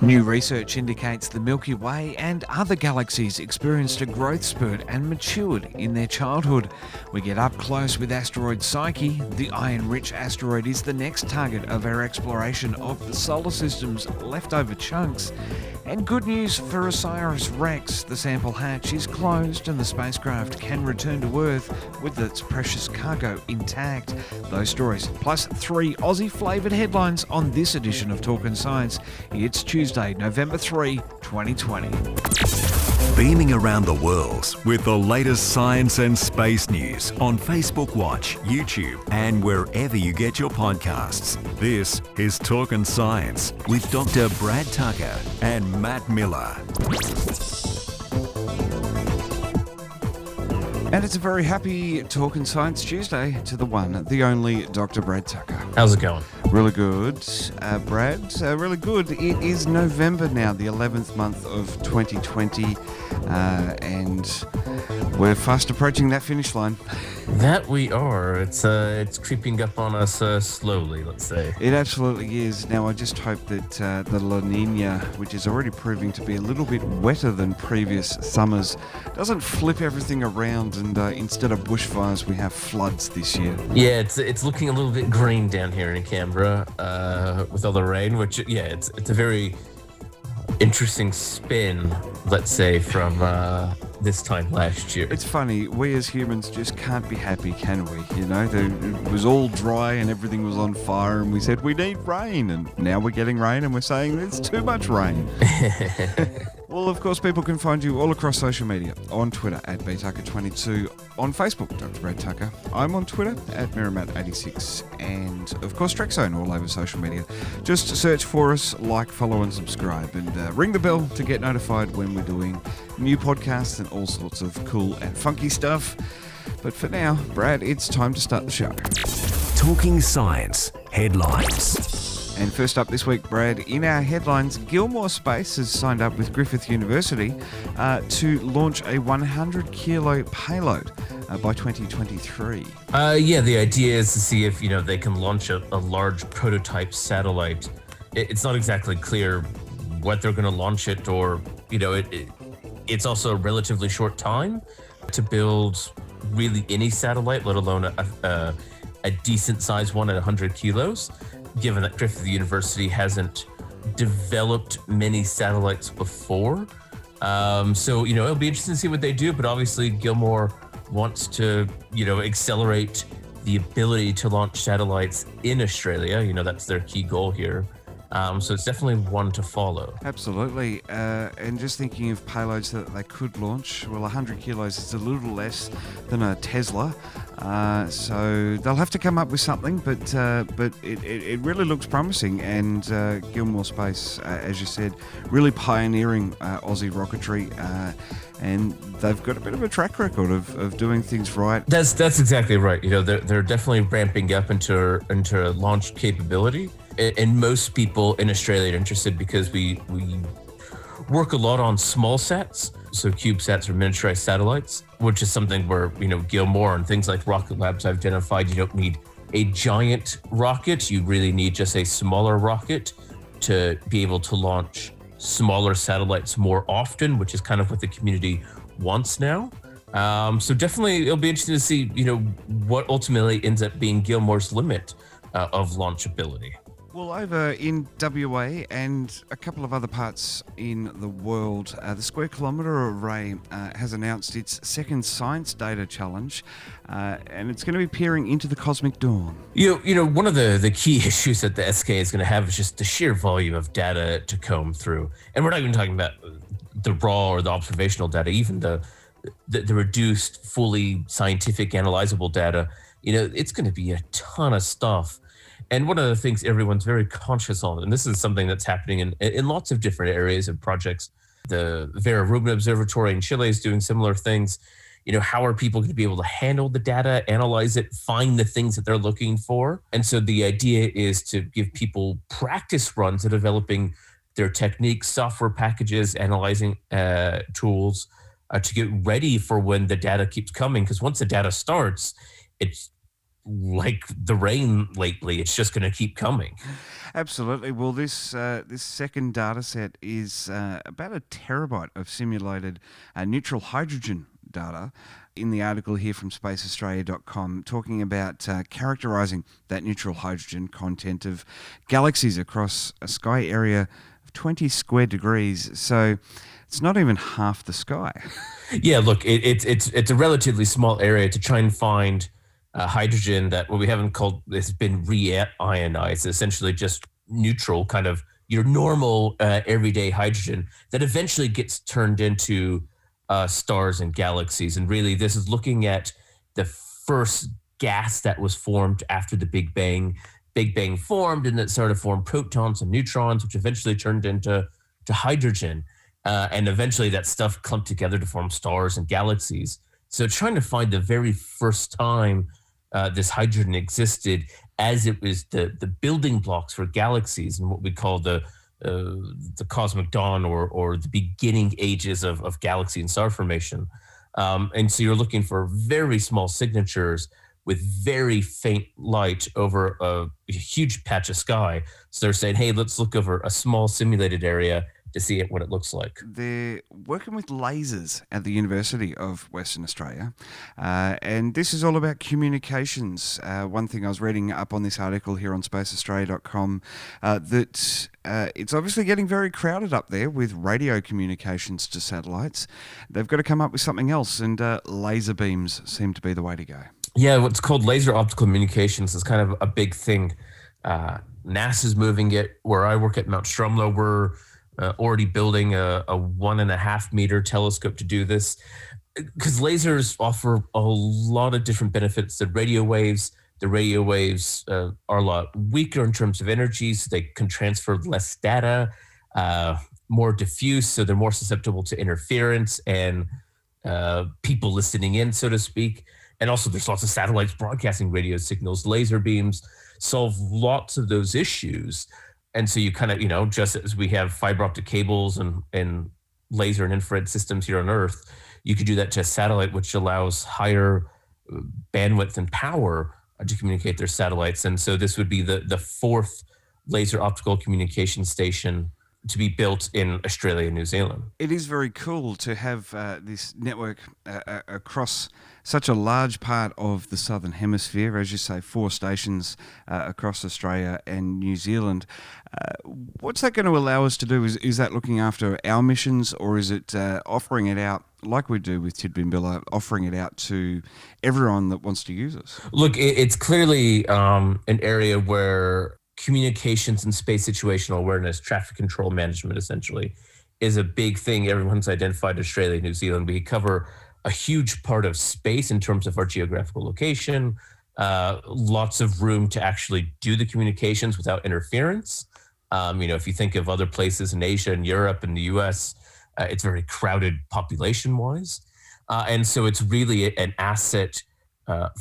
New research indicates the Milky Way and other galaxies experienced a growth spurt and matured in their childhood. We get up close with asteroid Psyche. The iron-rich asteroid is the next target of our exploration of the solar system's leftover chunks. And good news for Osiris-REx. The sample hatch is closed and the spacecraft can return to Earth with its precious cargo intact. Those stories, plus 3 Aussie-flavoured headlines on this edition of Talkin' Science. It's Tuesday, November 3, 2020. Beaming around the world with the latest science and space news on Facebook Watch, YouTube, and wherever you get your podcasts. This is Talkin' Science with Dr. Brad Tucker and Matt Miller. And it's a very happy Talkin' Science Tuesday to the one, the only Dr. Brad Tucker. How's it going? Really good, Brad. Really good. It is November now, the 11th month of 2020, and we're fast approaching that finish line. That we are. It's creeping up on us slowly, let's say. It absolutely is. Now, I just hope that the La Nina, which is already proving to be a little bit wetter than previous summers, doesn't flip everything around and instead of bushfires, we have floods this year. Yeah, it's looking a little bit green down here in Canberra with all the rain, which, yeah, it's a very interesting spin, let's say, from this time last year. It's funny, we as humans just can't be happy, can we? You know, it was all dry and everything was on fire and we said we need rain, and now we're getting rain and we're saying there's too much rain. Well, of course, people can find you all across social media. On Twitter at btucker22, on Facebook, Dr. Brad Tucker. I'm on Twitter at Merrimat86, and of course, Trekzone all over social media. Just search for us, like, follow, and subscribe, and ring the bell to get notified when we're doing new podcasts and all sorts of cool and funky stuff. But for now, Brad, it's time to start the show. Talking Science Headlines. And first up this week, Brad, in our headlines, Gilmour Space has signed up with Griffith University to launch a 100-kilo payload by 2023. Yeah, the idea is to see if, they can launch a large prototype satellite. It's not exactly clear what they're going to launch it, or, it's also a relatively short time to build really any satellite, let alone a decent-sized one at 100 kilos. Given that Griffith University hasn't developed many satellites before. So, it'll be interesting to see what they do, but obviously Gilmour wants to, accelerate the ability to launch satellites in Australia. That's their key goal here. So it's definitely one to follow. Absolutely. And just thinking of payloads that they could launch, well, 100 kilos is a little less than a Tesla. So they'll have to come up with something, but it really looks promising. And Gilmour Space, as you said, really pioneering Aussie rocketry. And they've got a bit of a track record of doing things right. That's exactly right. They're definitely ramping up into launch capability. And most people in Australia are interested because we work a lot on small sats, so CubeSats or miniaturized satellites, which is something where, Gilmour and things like Rocket Labs have identified you don't need a giant rocket. You really need just a smaller rocket to be able to launch smaller satellites more often, which is kind of what the community wants now. So definitely it'll be interesting to see, what ultimately ends up being Gilmour's limit of launchability. Well, over in WA and a couple of other parts in the world, the Square Kilometre Array has announced its second science data challenge, and it's going to be peering into the cosmic dawn. One of the key issues that the SK is going to have is just the sheer volume of data to comb through. And we're not even talking about the raw or the observational data, even the reduced, fully scientific, analyzable data. It's going to be a ton of stuff. And one of the things everyone's very conscious on, and this is something that's happening in lots of different areas and projects. The Vera Rubin Observatory in Chile is doing similar things. How are people going to be able to handle the data, analyze it, find the things that they're looking for? And so the idea is to give people practice runs of developing their techniques, software packages, analyzing tools to get ready for when the data keeps coming. Because once the data starts, it's like the rain lately, it's just going to keep coming. Absolutely. Well, this second data set is about a terabyte of simulated neutral hydrogen data in the article here from spaceaustralia.com, talking about characterizing that neutral hydrogen content of galaxies across a sky area of 20 square degrees. So it's not even half the sky. Yeah, look, it's a relatively small area to try and find hydrogen that what we haven't called, it's been re-ionized, essentially just neutral, kind of your normal everyday hydrogen that eventually gets turned into stars and galaxies. And really, this is looking at the first gas that was formed after the Big Bang. Big Bang formed, and it started to form protons and neutrons, which eventually turned into hydrogen. And eventually that stuff clumped together to form stars and galaxies. So trying to find the very first time this hydrogen existed as it was the building blocks for galaxies and what we call the cosmic dawn or the beginning ages of galaxy and star formation. And so you're looking for very small signatures with very faint light over a huge patch of sky. So they're saying, hey, let's look over a small simulated area to see what it looks like. They're working with lasers at the University of Western Australia, and this is all about communications. One thing I was reading up on this article here on spaceaustralia.com, that it's obviously getting very crowded up there with radio communications to satellites. They've got to come up with something else, and laser beams seem to be the way to go. Yeah, what's called laser optical communications is kind of a big thing. NASA's moving it. Where I work at Mount Stromlo, we're already building a 1.5 meter telescope to do this, because lasers offer a lot of different benefits. The radio waves are a lot weaker in terms of energy, so they can transfer less data, more diffuse, so they're more susceptible to interference and people listening in, so to speak. And also there's lots of satellites broadcasting radio signals. Laser beams solve lots of those issues. And so you kind of, just as we have fiber optic cables and laser and infrared systems here on Earth, you could do that to a satellite, which allows higher bandwidth and power to communicate their satellites. And so this would be the fourth laser optical communication station to be built in Australia and New Zealand. It is very cool to have this network across such a large part of the Southern Hemisphere. As you say, 4 stations across Australia and New Zealand. What's that going to allow us to do? Is that looking after our missions, or is it offering it out like we do with Tidbinbilla, offering it out to everyone that wants to use us? Look, it's clearly an area where communications and space situational awareness, traffic control management, essentially, is a big thing. Everyone's identified Australia, New Zealand. We cover a huge part of space in terms of our geographical location, lots of room to actually do the communications without interference. If you think of other places in Asia and Europe and the US, it's very crowded population-wise. And so it's really an asset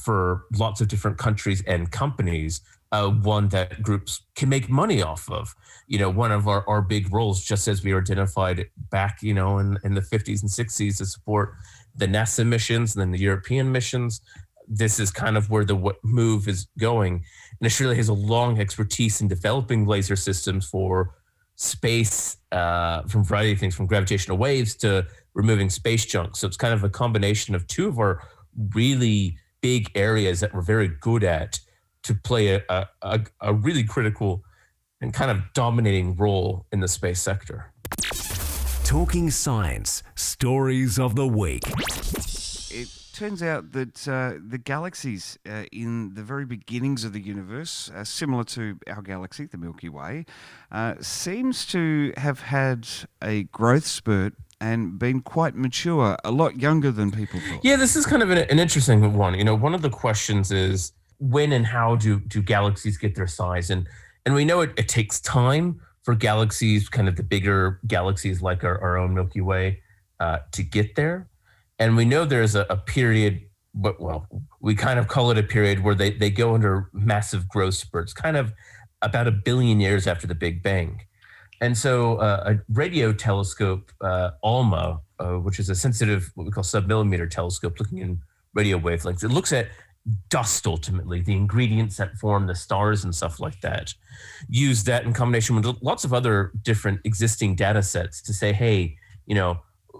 for lots of different countries and companies, one that groups can make money off of. One of our big roles, just as we were identified back, in the 50s and 60s to support the NASA missions and then the European missions, this is kind of where the move is going. And Australia has a long expertise in developing laser systems for space, from a variety of things, from gravitational waves to removing space junk. So it's kind of a combination of two of our really big areas that we're very good at to play a really critical and kind of dominating role in the space sector. Talking science, stories of the week. It turns out that the galaxies in the very beginnings of the universe, similar to our galaxy, the Milky Way, seems to have had a growth spurt and been quite mature, a lot younger than people thought. Yeah, this is kind of an interesting one. One of the questions is, when and how do galaxies get their size? And we know it takes time for galaxies, kind of the bigger galaxies like our own Milky Way, to get there. And we know there's a period, we kind of call it a period where they go under massive growth spurts, kind of about 1 billion years after the Big Bang. And so a radio telescope, ALMA, which is a sensitive, what we call submillimeter telescope looking in radio wavelengths, it looks at dust, ultimately, the ingredients that form the stars and stuff like that. Use that in combination with lots of other different existing data sets to say, hey,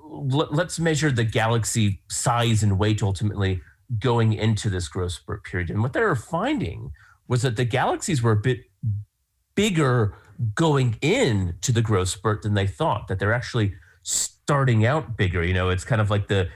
let's measure the galaxy size and weight ultimately going into this growth spurt period. And what they were finding was that the galaxies were a bit bigger going into the growth spurt than they thought, that they're actually starting out bigger. It's kind of like the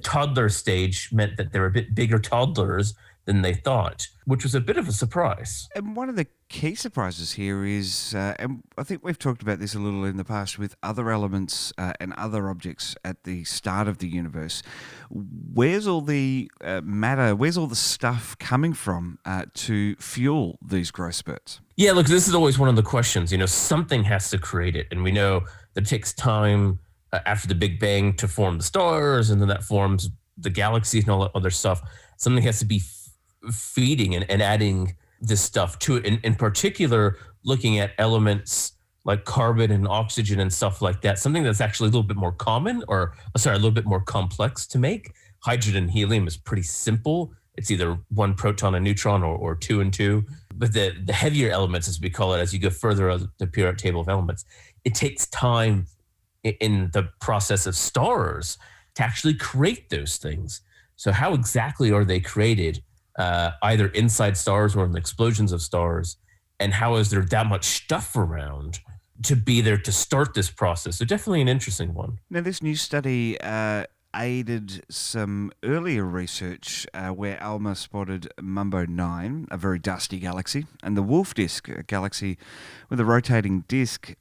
toddler stage meant that they were a bit bigger toddlers than they thought, which was a bit of a surprise. And one of the key surprises here is, and I think we've talked about this a little in the past with other elements and other objects at the start of the universe, where's all the matter, where's all the stuff coming from to fuel these growth spurts? Yeah, look, this is always one of the questions. Something has to create it. And we know that it takes time after the Big Bang to form the stars, and then that forms the galaxies and all that other stuff. Something has to be feeding and adding this stuff to it. In particular, looking at elements like carbon and oxygen and stuff like that, something that's actually a little bit more common, a little bit more complex to make. Hydrogen and helium is pretty simple. It's either one proton and neutron or two and two. But the heavier elements, as we call it, as you go further on the periodic table of elements, it takes time in the process of stars to actually create those things. So how exactly are they created, either inside stars or in the explosions of stars? And how is there that much stuff around to be there to start this process? So definitely an interesting one. Now, this new study aided some earlier research where ALMA spotted Mumbo 9, a very dusty galaxy, and the Wolf Disk, a galaxy with a rotating disk.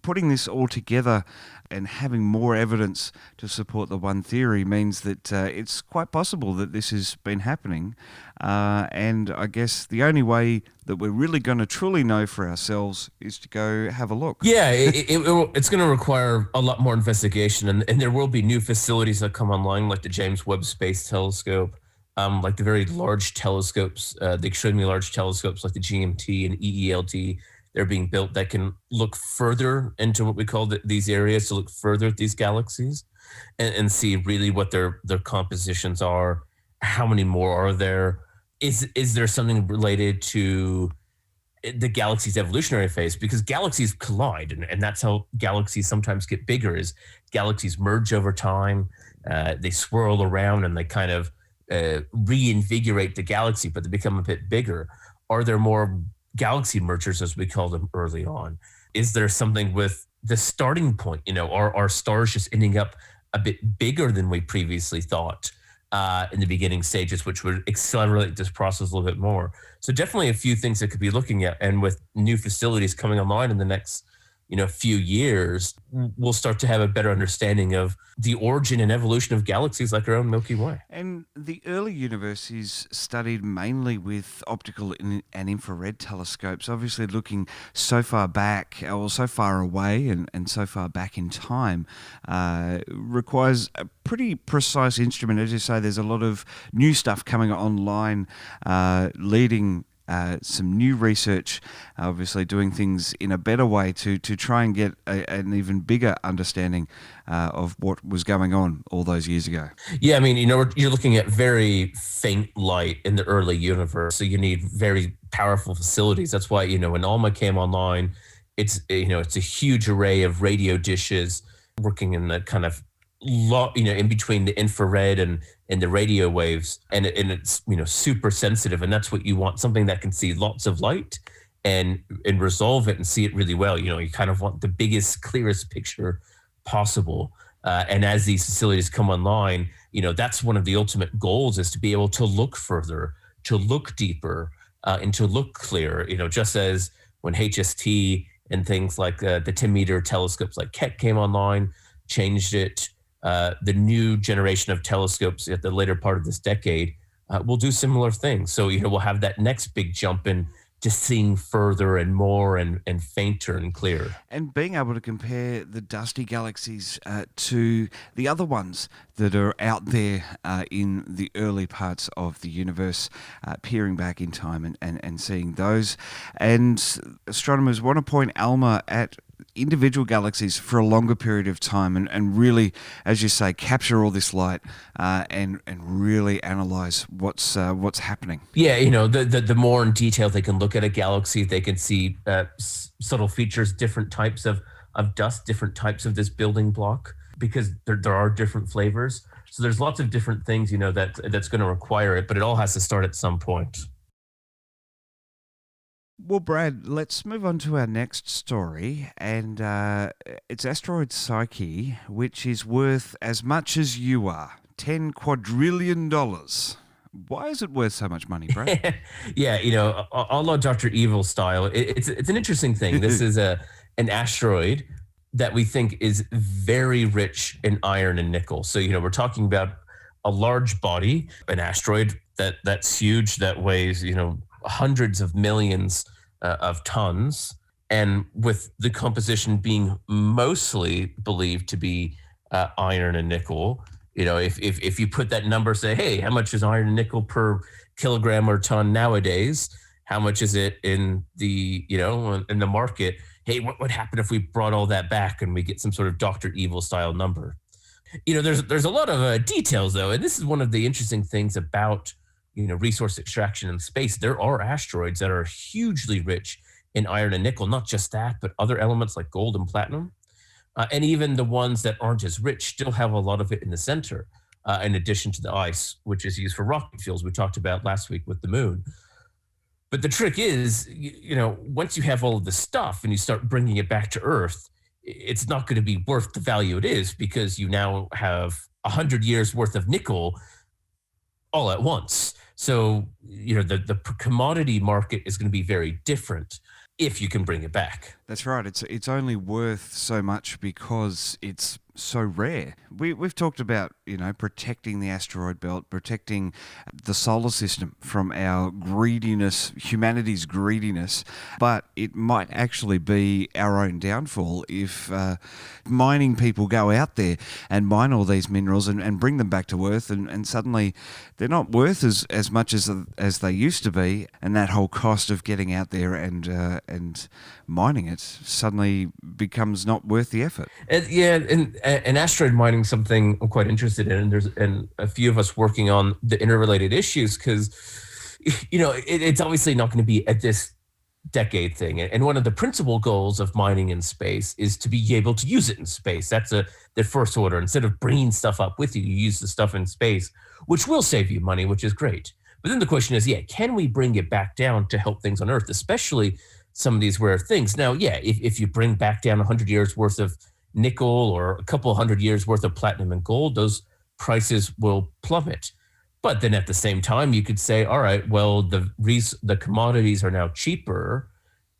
Putting this all together and having more evidence to support the one theory means that it's quite possible that this has been happening. And I guess the only way that we're really going to truly know for ourselves is to go have a look. Yeah, it's going to require a lot more investigation, and there will be new facilities that come online, like the James Webb Space Telescope, like the very large telescopes, the extremely large telescopes like the GMT and EELT. They're being built that can look further into what we call these areas, to look further at these galaxies and see really what their compositions are. How many more are there? Is there something related to the galaxy's evolutionary phase? Because galaxies collide, and that's how galaxies sometimes get bigger, is galaxies merge over time. They swirl around and they kind of reinvigorate the galaxy, but they become a bit bigger. Are there more galaxy mergers, as we call them, early on? Is there something with the starting point? Are stars just ending up a bit bigger than we previously thought in the beginning stages, which would accelerate this process a little bit more? So definitely a few things that could be looking at, and with new facilities coming online in the next few years, we'll start to have a better understanding of the origin and evolution of galaxies like our own Milky Way. And the early universe is studied mainly with optical and infrared telescopes, obviously looking so far back, or so far away and so far back in time, requires a pretty precise instrument. As you say, there's a lot of new stuff coming online, leading some new research, obviously doing things in a better way to try and get an even bigger understanding of what was going on all those years ago. Yeah, I mean, you're looking at very faint light in the early universe, so you need very powerful facilities. That's why, when ALMA came online, it's a huge array of radio dishes working in the kind of in between the infrared and the radio waves, and it's super sensitive, and that's what you want, something that can see lots of light and resolve it and see it really well. You kind of want the biggest, clearest picture possible, and as these facilities come online, that's one of the ultimate goals, is to be able to look further, to look deeper, and to look clearer. Just as when HST and things like the 10-meter telescopes like Keck came online, changed it. The new generation of telescopes at the later part of this decade will do similar things. So, we'll have that next big jump in to seeing further and more and fainter and clearer. And being able to compare the dusty galaxies to the other ones that are out there in the early parts of the universe, peering back in time and seeing those. And astronomers want to point ALMA at individual galaxies for a longer period of time and really, as you say, capture all this light and really analyze what's happening. Yeah, the more in detail they can look at a galaxy, they can see subtle features, different types of dust, different types of this building block, because there are different flavors. So there's lots of different things, that's going to require it, but it all has to start at some point. Well, Brad, let's move on to our next story, and it's Asteroid Psyche, which is worth as much as you are, $10 quadrillion. Why is it worth so much money, Brad? Yeah, a la Dr. Evil style. It's an interesting thing. This is an asteroid that we think is very rich in iron and nickel. So, we're talking about a large body, an asteroid that's huge, that weighs, hundreds of millions of tons, and with the composition being mostly believed to be iron and nickel. If you put that number, say, hey, how much is iron and nickel per kilogram or ton nowadays? How much is it in the in the market? Hey, what would happen if we brought all that back and we get some sort of Dr. Evil style number? There's a lot of details though, and this is one of the interesting things about resource extraction in space. There are asteroids that are hugely rich in iron and nickel, not just that, but other elements like gold and platinum. And even the ones that aren't as rich still have a lot of it in the center, in addition to the ice, which is used for rocket fuels we talked about last week with the moon. But the trick is, once you have all of this stuff and you start bringing it back to Earth, it's not going to be worth the value it is, because you now have 100 years worth of nickel all at once. So, the commodity market is going to be very different if you can bring it back. That's right. It's only worth so much because it's so rare. We've talked about, protecting the asteroid belt, protecting the solar system from our greediness, humanity's greediness, but it might actually be our own downfall if mining people go out there and mine all these minerals and bring them back to Earth, and suddenly they're not worth as much as they used to be, and that whole cost of getting out there and mining it suddenly becomes not worth the effort. And asteroid mining is something I'm quite interested in, and there's a few of us working on the interrelated issues, because it's obviously not going to be at this decade thing, and one of the principal goals of mining in space is to be able to use it in space. That's the first order. Instead of bringing stuff up with you, you use the stuff in space, which will save you money, which is great. But then the question is, can we bring it back down to help things on Earth, especially some of these rare things? Now, if you bring back down 100 years worth of nickel or a couple 100 years worth of platinum and gold, those prices will plummet. But then at the same time, you could say, all right, well, the commodities are now cheaper.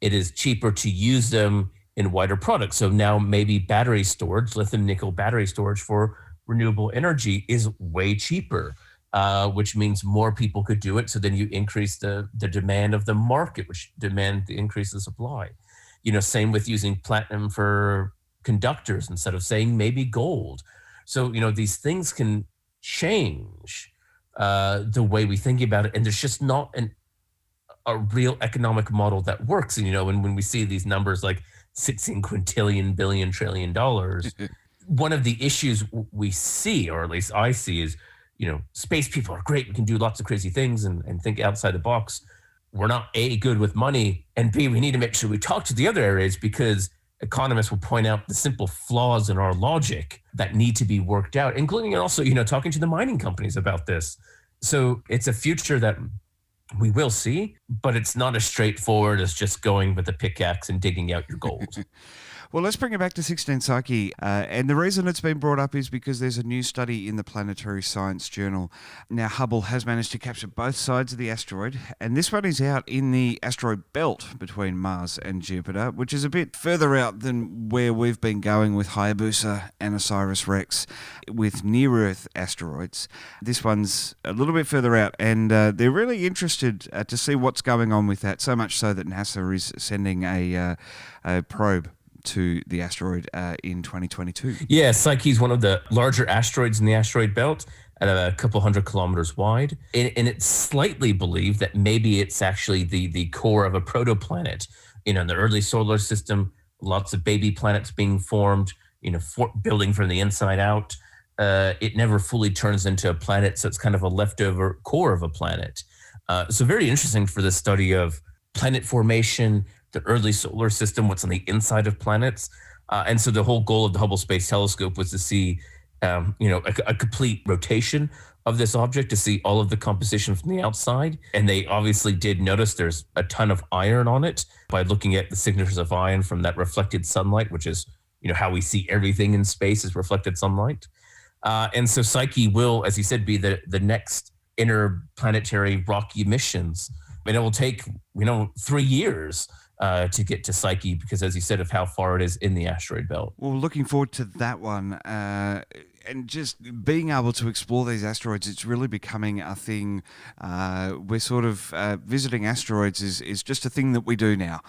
It is cheaper to use them in wider products. So now maybe battery storage, lithium nickel battery storage for renewable energy is way cheaper, which means more people could do it. So then you increase the demand of the market, which demand the increase of supply. Same with using platinum for conductors instead of saying maybe gold. So, these things can change the way we think about it. And there's just not a real economic model that works. And, when we see these numbers like 16 quintillion, billion, trillion dollars, one of the issues we see, or at least I see, is, space people are great. We can do lots of crazy things and think outside the box. We're not A, good with money, and B, we need to make sure we talk to the other areas, because economists will point out the simple flaws in our logic that need to be worked out, including also, talking to the mining companies about this. So it's a future that we will see, but it's not as straightforward as just going with a pickaxe and digging out your gold. Well, let's bring it back to 16 Psyche. And the reason it's been brought up is because there's a new study in the Planetary Science Journal. Now, Hubble has managed to capture both sides of the asteroid, and this one is out in the asteroid belt between Mars and Jupiter, which is a bit further out than where we've been going with Hayabusa and Osiris-REx with near-Earth asteroids. This one's a little bit further out, and they're really interested to see what's going on with that, so much so that NASA is sending a probe to the asteroid in 2022. Yeah, Psyche is one of the larger asteroids in the asteroid belt, at a couple 100 kilometers wide. And it's slightly believed that maybe it's actually the core of a protoplanet. In the early solar system, lots of baby planets being formed, building from the inside out. It never fully turns into a planet, so it's kind of a leftover core of a planet. So very interesting for the study of planet formation, the early solar system, what's on the inside of planets. And so the whole goal of the Hubble Space Telescope was to see, a complete rotation of this object, to see all of the composition from the outside. And they obviously did notice there's a ton of iron on it by looking at the signatures of iron from that reflected sunlight, which is, how we see everything in space is reflected sunlight. And so Psyche will, as you said, be the next interplanetary rocky missions. And it will take, 3 years to get to Psyche because, as you said, of how far it is in the asteroid belt. Well, looking forward to that one. And just being able to explore these asteroids, it's really becoming a thing. We're sort of visiting asteroids is just a thing that we do now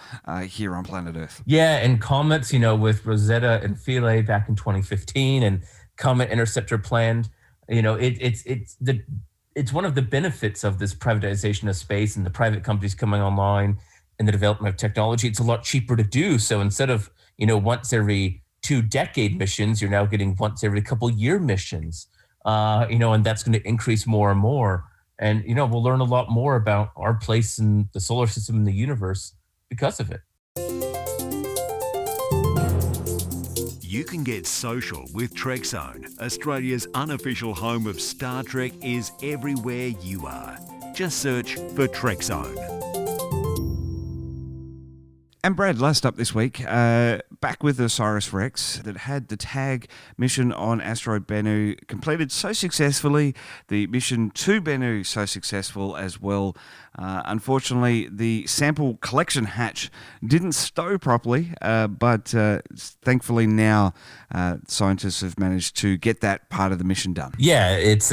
here on planet Earth. Yeah, and comets, with Rosetta and Philae back in 2015 and Comet Interceptor planned, it's one of the benefits of this privatization of space and the private companies coming online and the development of technology. It's a lot cheaper to do. So instead of, once every 2-decade missions, you're now getting once every couple year missions, and that's going to increase more and more. And, we'll learn a lot more about our place in the solar system and the universe because of it. You can get social with Trekzone. Australia's unofficial home of Star Trek is everywhere you are. Just search for Trekzone. And Brad, last up this week, back with Osiris-REx that had the tag mission on asteroid Bennu completed so successfully, the mission to Bennu so successful as well. Unfortunately, the sample collection hatch didn't stow properly, but thankfully now scientists have managed to get that part of the mission done. Yeah, it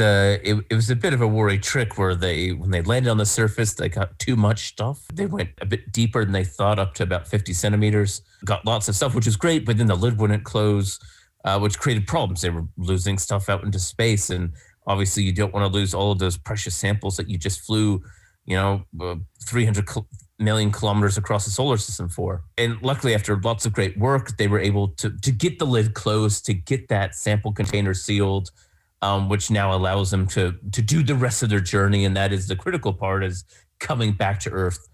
was a bit of a worry trick where when they landed on the surface, they got too much stuff. They went a bit deeper than they thought, up to about 50 centimeters, got lots of stuff, which was great, but then the lid wouldn't close, which created problems. They were losing stuff out into space, and obviously you don't want to lose all of those precious samples that you just flew 300 million kilometers across the solar system for. And luckily, after lots of great work, they were able to get the lid closed, to get that sample container sealed, which now allows them to do the rest of their journey. And that is the critical part, is coming back to Earth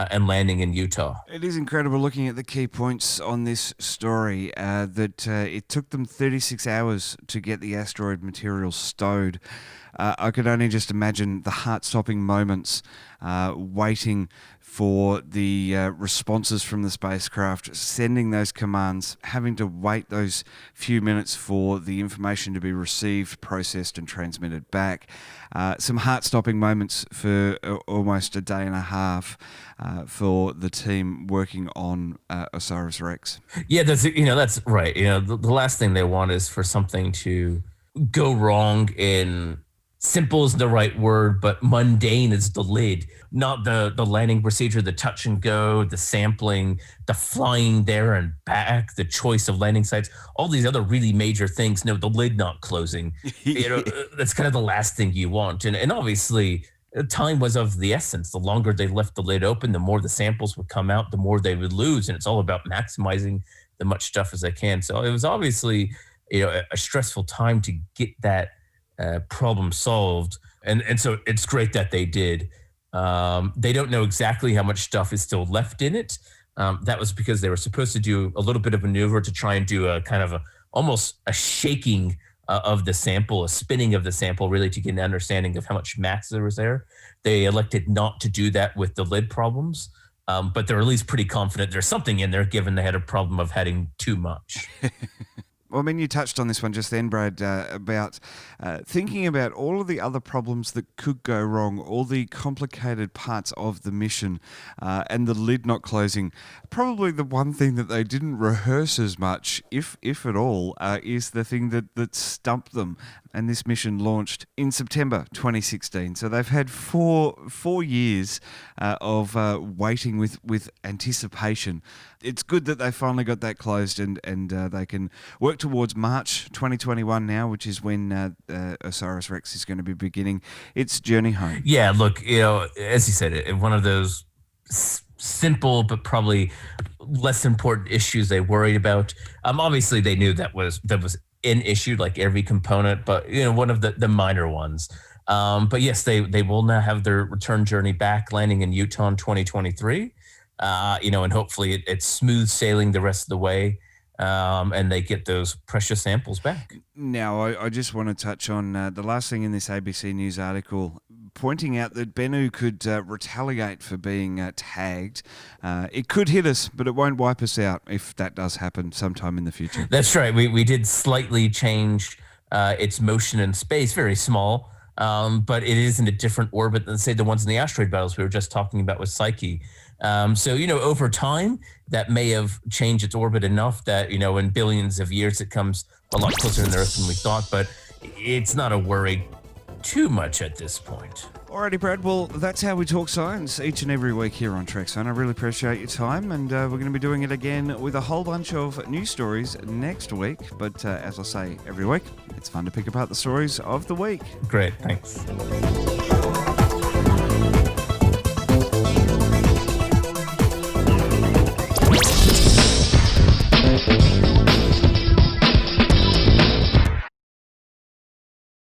and landing in Utah. It is incredible looking at the key points on this story, that it took them 36 hours to get the asteroid material stowed. I could only just imagine the heart-stopping moments waiting for the responses from the spacecraft, sending those commands, having to wait those few minutes for the information to be received, processed and transmitted back. Some heart-stopping moments for almost a day and a half for the team working on Osiris-REx. Yeah, that's right. The last thing they want is for something to go wrong in, simple is the right word, but mundane is the lid. Not the landing procedure, the touch and go, the sampling, the flying there and back, the choice of landing sites, all these other really major things. No, the lid not closing. That's kind of the last thing you want. And obviously, time was of the essence. The longer they left the lid open, the more the samples would come out, the more they would lose. And it's all about maximizing the much stuff as they can. So it was obviously, a stressful time to get that problem solved. And so it's great that they did. They don't know exactly how much stuff is still left in it. That was because they were supposed to do a little bit of maneuver to try and do a kind of almost a shaking of the sample, a spinning of the sample, really to get an understanding of how much mass there was there. They elected not to do that with the lid problems, but they're at least pretty confident there's something in there, given they had a problem of having too much. Well, I mean, you touched on this one just then, Brad, about thinking about all of the other problems that could go wrong, all the complicated parts of the mission, and the lid not closing. Probably the one thing that they didn't rehearse as much, if at all, is the thing that stumped them. And this mission launched in September 2016. So they've had four years of waiting with anticipation. It's good that they finally got that closed and they can work towards March 2021 now, which is when Osiris-REx is going to be beginning its journey home. Yeah, look, as you said, one of those simple but probably less important issues they worried about. Obviously, they knew that was an issue, like every component, but one of the minor ones. But yes, they will now have their return journey back, landing in Utah in 2023. And hopefully it's smooth sailing the rest of the way. And they get those precious samples back. Now, I just want to touch on the last thing in this ABC News article, pointing out that Bennu could retaliate for being tagged. It could hit us, but it won't wipe us out if that does happen sometime in the future. That's right. We did slightly change its motion in space, very small, but it is in a different orbit than, say, the ones in the asteroid battles we were just talking about with Psyche. So, over time, that may have changed its orbit enough that, in billions of years, it comes a lot closer to the Earth than we thought, but it's not a worry too much at this point. Alrighty, Brad. Well, that's how we talk science each and every week here on Trekzone. I really appreciate your time, and we're going to be doing it again with a whole bunch of news stories next week. But as I say every week, it's fun to pick apart the stories of the week. Great, thanks.